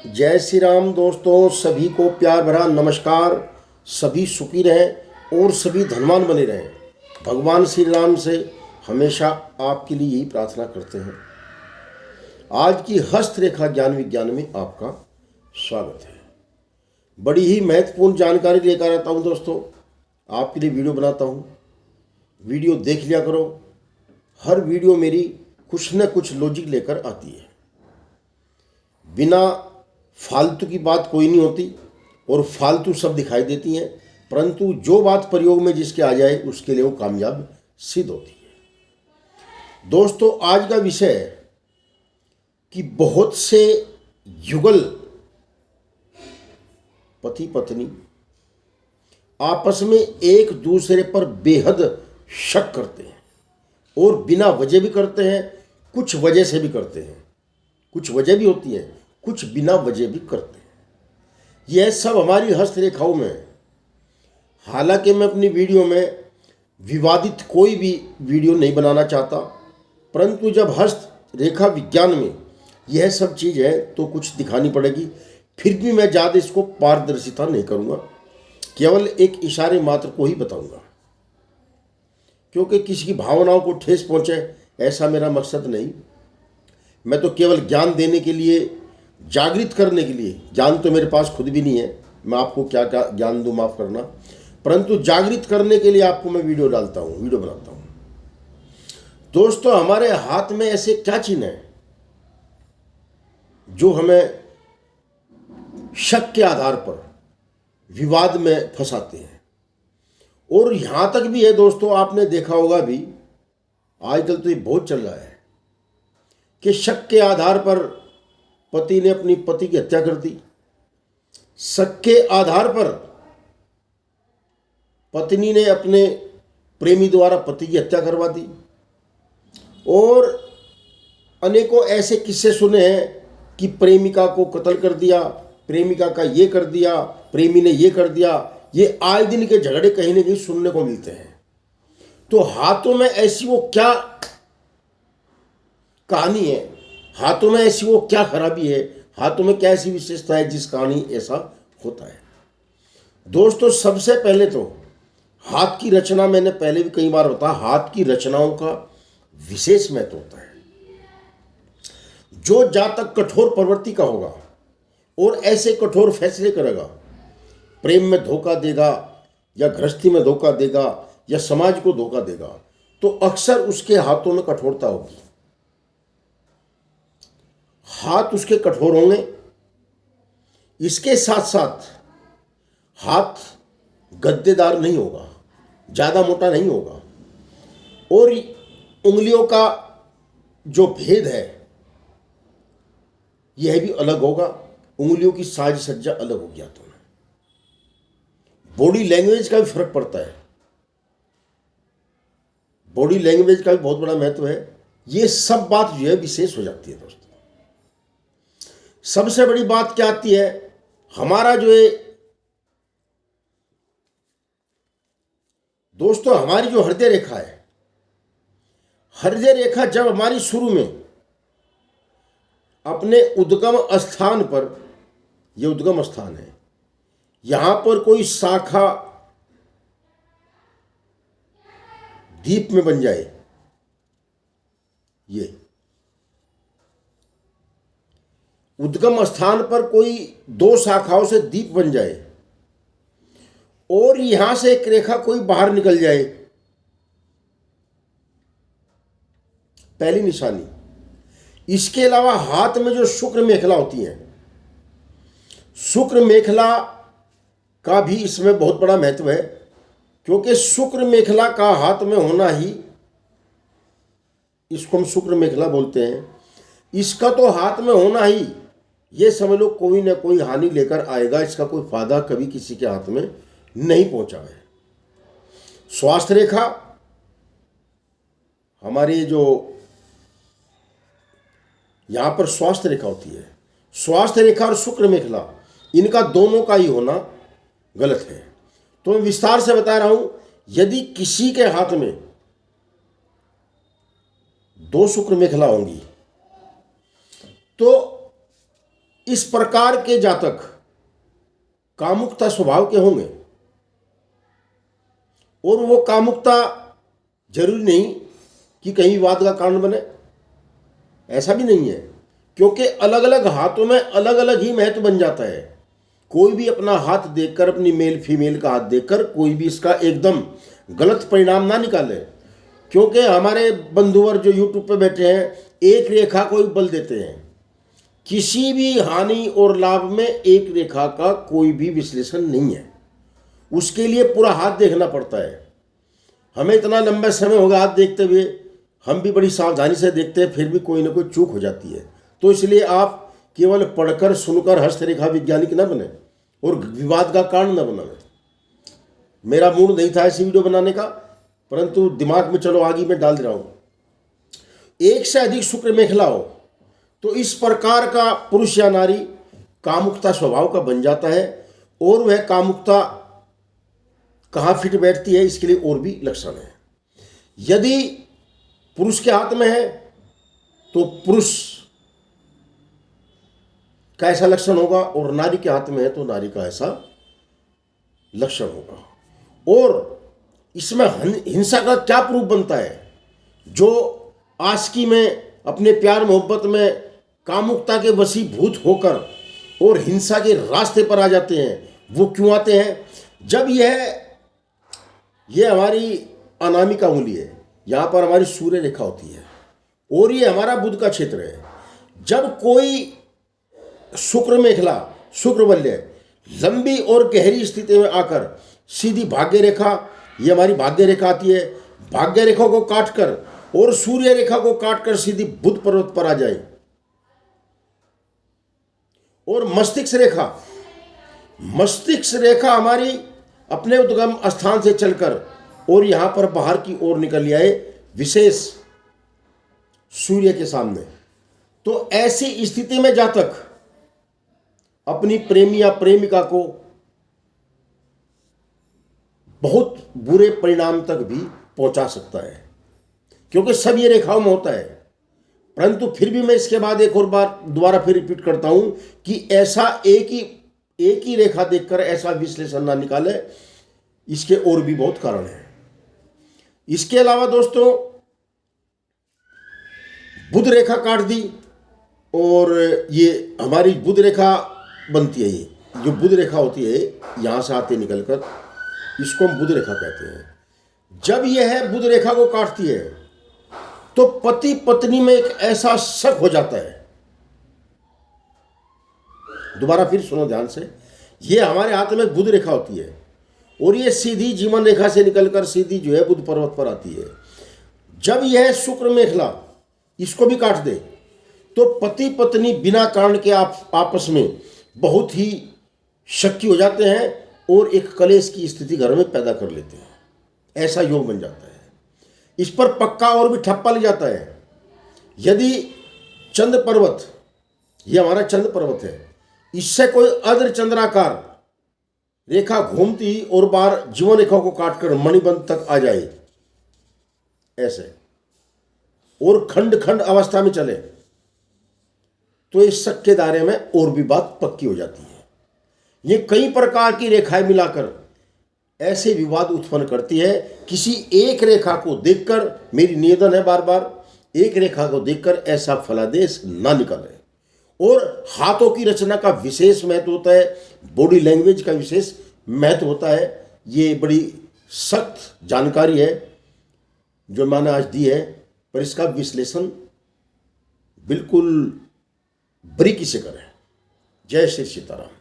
जय श्री राम दोस्तों, सभी को प्यार भरा नमस्कार। सभी सुखी रहें और सभी धनवान बने रहें। भगवान श्री राम से हमेशा आपके लिए यही प्रार्थना करते हैं। आज की हस्तरेखा ज्ञान विज्ञान में आपका स्वागत है। बड़ी ही महत्वपूर्ण जानकारी लेकर आता हूँ दोस्तों, आपके लिए वीडियो बनाता हूँ। वीडियो देख लिया करो। हर वीडियो मेरी कुछ न कुछ लॉजिक लेकर आती है। बिना फालतू की बात कोई नहीं होती और फालतू सब दिखाई देती हैं, परंतु जो बात प्रयोग में जिसके आ जाए उसके लिए वो कामयाब सिद्ध होती है। दोस्तों, आज का विषय है कि बहुत से युगल पति पत्नी आपस में एक दूसरे पर बेहद शक करते हैं और बिना वजह भी करते हैं, कुछ वजह से भी करते हैं। कुछ वजह भी होती है, कुछ बिना वजह भी करते हैं। यह सब हमारी हस्तरेखाओं में है। हालांकि मैं अपनी वीडियो में विवादित कोई भी वीडियो नहीं बनाना चाहता, परंतु जब हस्तरेखा विज्ञान में यह सब चीज़ है तो कुछ दिखानी पड़ेगी। फिर भी मैं ज़्यादा इसको पारदर्शिता नहीं करूँगा, केवल एक इशारे मात्र को ही बताऊँगा, क्योंकि किसी की भावनाओं को ठेस पहुँचे ऐसा मेरा मकसद नहीं। मैं तो केवल ज्ञान देने के लिए, जागृत करने के लिए, ज्ञान तो मेरे पास खुद भी नहीं है, मैं आपको क्या क्या ज्ञान दूँ माफ़ करना, परंतु जागृत करने के लिए आपको मैं वीडियो डालता हूँ, वीडियो बनाता हूँ। दोस्तों, हमारे हाथ में ऐसे क्या चिन्ह है जो हमें शक के आधार पर विवाद में फंसाते हैं। और यहाँ तक भी है दोस्तों, आपने देखा होगा भी, आजकल तो ये बहुत चल रहा है कि शक के आधार पर पति ने अपनी पति की हत्या कर दी, शक के आधार पर पत्नी ने अपने प्रेमी द्वारा पति की हत्या करवा दी। और अनेकों ऐसे किस्से सुने हैं कि प्रेमिका को कत्ल कर दिया, प्रेमिका का ये कर दिया, प्रेमी ने ये कर दिया। ये आए दिन के झगड़े कहीं ना कहीं सुनने को मिलते हैं। तो हाथों में ऐसी वो क्या कहानी है, हाथों में ऐसी वो क्या खराबी है, हाथों में क्या ऐसी विशेषता है जिस कारण ऐसा होता है। दोस्तों, सबसे पहले तो हाथ की रचना, मैंने पहले भी कई बार बताया, हाथ की रचनाओं का विशेष महत्व होता है। जो जातक कठोर प्रवृत्ति का होगा और ऐसे कठोर फैसले करेगा, प्रेम में धोखा देगा या गृहस्थी में धोखा देगा या समाज को धोखा देगा, तो अक्सर उसके हाथों में कठोरता होगी। हाथ उसके कठोर होंगे। इसके साथ साथ हाथ गद्देदार नहीं होगा, ज़्यादा मोटा नहीं होगा, और उंगलियों का जो भेद है यह भी अलग होगा। उंगलियों की साज सज्जा अलग होगी हाथों में। बॉडी लैंग्वेज का भी फर्क पड़ता है। बॉडी लैंग्वेज का भी बहुत बड़ा महत्व है। ये सब बात जो है विशेष हो जाती है। दोस्तों, सबसे बड़ी बात क्या आती है, हमारा जो है दोस्तों, हमारी जो हृदय रेखा है, हृदय रेखा जब हमारी शुरू में अपने उद्गम स्थान पर, यह उद्गम स्थान है, यहां पर कोई शाखा दीप में बन जाए, ये उद्गम स्थान पर कोई दो शाखाओं से दीप बन जाए और यहां से एक रेखा कोई बाहर निकल जाए, पहली निशानी। इसके अलावा हाथ में जो शुक्र मेखला होती है, शुक्र मेखला का भी इसमें बहुत बड़ा महत्व है, क्योंकि शुक्र मेखला का हाथ में होना ही, इसको हम शुक्र मेखला बोलते हैं, इसका तो हाथ में होना ही ये समझ लो कोई ना कोई हानि लेकर आएगा। इसका कोई फायदा कभी किसी के हाथ में नहीं पहुंचा है। स्वास्थ्य रेखा, हमारी जो यहां पर स्वास्थ्य रेखा होती है, स्वास्थ्य रेखा और शुक्र मेखला, इनका दोनों का ही होना गलत है। तो मैं विस्तार से बता रहा हूं, यदि किसी के हाथ में दो शुक्र मेखला होंगी तो इस प्रकार के जातक कामुकता स्वभाव के होंगे, और वो कामुकता जरूरी नहीं कि कहीं विवाद का कारण बने, ऐसा भी नहीं है, क्योंकि अलग अलग हाथों में अलग अलग ही महत्व बन जाता है। कोई भी अपना हाथ देखकर, अपनी मेल फीमेल का हाथ देखकर कोई भी इसका एकदम गलत परिणाम ना निकाले, क्योंकि हमारे बंधुवर जो यूट्यूब पे बैठे हैं एक रेखा को ही बल देते हैं। किसी भी हानि और लाभ में एक रेखा का कोई भी विश्लेषण नहीं है, उसके लिए पूरा हाथ देखना पड़ता है। हमें इतना लंबा समय होगा हाथ देखते हुए, हम भी बड़ी सावधानी से देखते हैं, फिर भी कोई ना कोई चूक हो जाती है। तो इसलिए आप केवल पढ़कर सुनकर हस्तरेखा वैज्ञानिक न बने और विवाद का कारण न बनाए। मेरा मूड नहीं था ऐसी वीडियो बनाने का, परंतु दिमाग में चलो आगे मैं डाल दे रहा हूँ। एक से अधिक शुक्र मेखला हो तो इस प्रकार का पुरुष या नारी कामुकता स्वभाव का बन जाता है, और वह कामुकता कहाँ फिट बैठती है इसके लिए और भी लक्षण है। यदि पुरुष के हाथ में है तो पुरुष का ऐसा लक्षण होगा, और नारी के हाथ में है तो नारी का ऐसा लक्षण होगा। और इसमें हिंसा का क्या प्रूफ बनता है? जो आशिकी में, अपने प्यार मोहब्बत में कामुकता के वशीभूत होकर और हिंसा के रास्ते पर आ जाते हैं, वो क्यों आते हैं? जब यह हमारी अनामिका उंगली है, यहाँ पर हमारी सूर्य रेखा होती है, और ये हमारा बुध का क्षेत्र है। जब कोई शुक्र मेखला, शुक्र वल्य लंबी और गहरी स्थिति में आकर सीधी भाग्य रेखा, ये हमारी भाग्य रेखा आती है, भाग्य रेखा को काटकर और सूर्य रेखा को काटकर सीधी बुध पर्वत पर आ जाए, और मस्तिष्क रेखा हमारी अपने उद्गम स्थान से चलकर और यहां पर बाहर की ओर निकल आए विशेष सूर्य के सामने, तो ऐसी स्थिति में जातक अपनी प्रेमी या प्रेमिका को बहुत बुरे परिणाम तक भी पहुंचा सकता है, क्योंकि सब ये रेखाओं में होता है। परंतु फिर भी मैं इसके बाद एक और बार दोबारा फिर रिपीट करता हूं कि ऐसा एक ही रेखा देखकर ऐसा विश्लेषण ना निकाले, इसके और भी बहुत कारण हैं। इसके अलावा दोस्तों, बुध रेखा काट दी और ये हमारी बुध रेखा बनती है, ये जो बुध रेखा होती है यहां से आते निकलकर, इसको हम बुध रेखा कहते हैं। जब यह बुध रेखा को काटती है तो पति पत्नी में एक ऐसा शक हो जाता है। दोबारा फिर सुनो ध्यान से, ये हमारे हाथ में बुध रेखा होती है और ये सीधी जीवन रेखा से निकलकर सीधी जो है बुध पर्वत पर आती है। जब यह शुक्र मेखला इसको भी काट दे तो पति पत्नी बिना कारण के आपस में बहुत ही शक्की हो जाते हैं और एक कलेश की स्थिति घर में पैदा कर लेते हैं। ऐसा योग बन जाता है। इस पर पक्का और भी ठप्पा लग जाता है। यदि चंद्र पर्वत, ये हमारा चंद्र पर्वत है, इससे कोई अर्ध चंद्राकार रेखा घूमती और बाहर जीवन रेखा को काटकर मणिबंध तक आ जाए ऐसे, और खंड खंड अवस्था में चले, तो इस शक के दायरे में और भी बात पक्की हो जाती है। ये कई प्रकार की रेखाएं मिलाकर ऐसे विवाद उत्पन्न करती है। किसी एक रेखा को देखकर, मेरी निवेदन है बार बार, एक रेखा को देखकर ऐसा फलादेश ना निकाले। और हाथों की रचना का विशेष महत्व होता है, बॉडी लैंग्वेज का विशेष महत्व होता है। ये बड़ी सख्त जानकारी है जो मैंने आज दी है, पर इसका विश्लेषण बिल्कुल बारीकी से करें। जय श्री सीताराम।